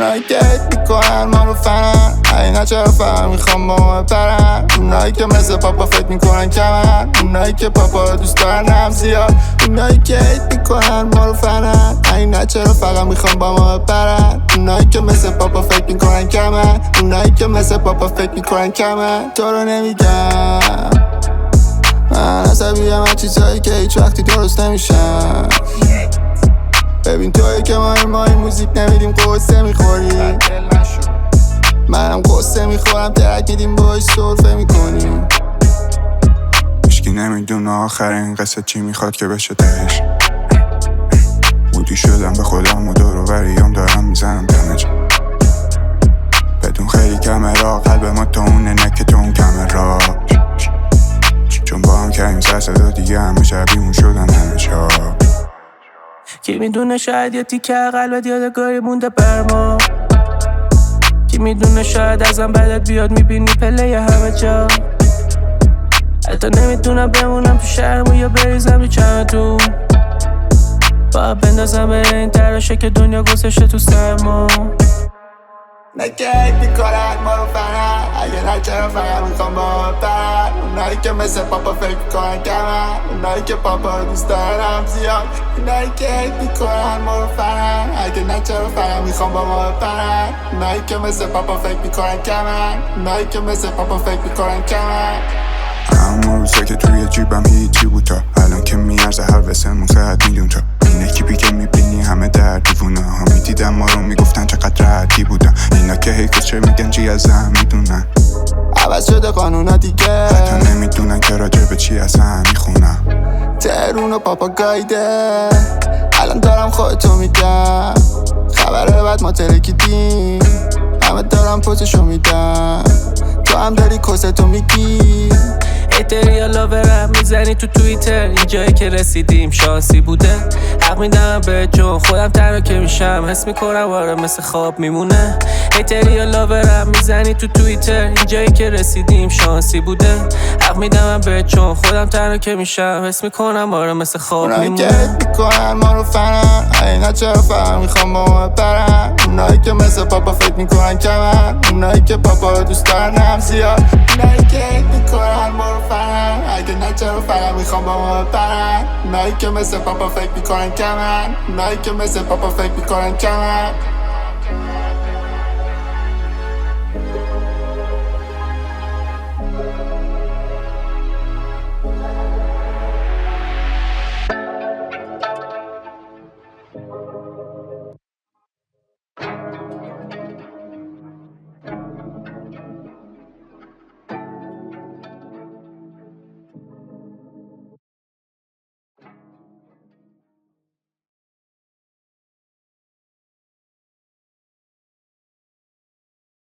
اونایی که هیت میکنن ما رو فنن، اینا چرا فقط میخوام با ما بپرن. اونایی که مثل پاپا فکر میکنن کمن، اونایی که پاپا رو دوست دارن هم زیاد. اونایی که هیت میکنن ما رو فنن، اینا چرا فقط میخوام با ما بپرن. اونایی که مثل پاپا فکر میکنن کمن، اونایی که مثل پاپا فکر میکنن کمن. تو رو نمیگم من عصبیم از چیزایی که هیچ وقتی درست نمیشن. ببین تویی که ما این موزیک نمیدیم قصه میخوریم، منم قصه میخورم ترک میدیم باش سرفه میکنیم. هیچکی نمیدونه آخرین قصه چی میخواد که بشه تهش. بودی شدم به خودم و دور و بریام دارم میزنم دمه جا. بدون خیلی کمرا قلب ما تو اونه نه که تو اون کمرا. چون با هم کردیم سر صدا دیگه همه شبیمون شدن همه جا. کی میدونه شاید یه تیکه قلبت یادگاری مونده بر ما. کی میدونه شاید ازم بدت بیاد میبینی پله همه جا. حتی نمیدونم بمونم تو شهرمون یا بریزم تو چمدون. باید بندازم به این تراشه که دنیا گذاشته تو سرما. نکه هیت میکنن ما رو فنن، اگه نه چرا فقط میخوام با ما بپرن. اونایی که مثل پاپا فکر میکنن کمن، اونایی که پاپا رو دوست دارن هم زیاد. اونایی که هیت میکنن ما رو فنن، اگه نه چرا فقط میخوام با ما بپرن. اونایی که مثل پاپا فکر میکنن کمن، اونایی که مثل پاپا فکر میکنن کمن. همون روزا که توی جیبم هیچی بود تا الان که میارزه هر وسمون 100 میلیون تا. این اکیپی که میبینی همه در دیوونه ها میدیدن ما رو میگفتن چقدر راحتی بودن. اینا که هیکوز چه میگن چی از هم میدونن. عوض شده قانونا دیگه، حتی نمیدونن که راجع به چی اصلا میخونن. تهرون و پاپا گایده، الان دارم خودتو میگم. خبره بعد ما ترکیدیم، همه دارم پوزشو میدم. تو هم داری کستو میگی. ایتری یا لاورم میزنی تو توییتر. این جایی که رسیدیم شانسی بوده. حق میدم به جون خودم تنها که میشم حس میکنم آره مثل خواب میمونه. ایتری یا لاورم میزنی تو توییتر. این جایی که رسیدیم شانسی بوده. حق میدم به جون خودم تنها که میشم حس میکنم آره مثل خواب اونایی که میمونه. هیت میکنن ما رو فنن، اینا چرا فقط میخوام با ما بپرن. اونایی که مثل پاپا فکر میکنن کمن، اونایی که پاپا رو دوست دارن هم زیاد. اونایی که هیت میکنن ما رو فنن، اگه نه چرا فقط میخوام با ما بپرن. اونایی که مثل پاپا فکر میکنن کمن، اونایی که مثل پاپا فکر میکنن کمن.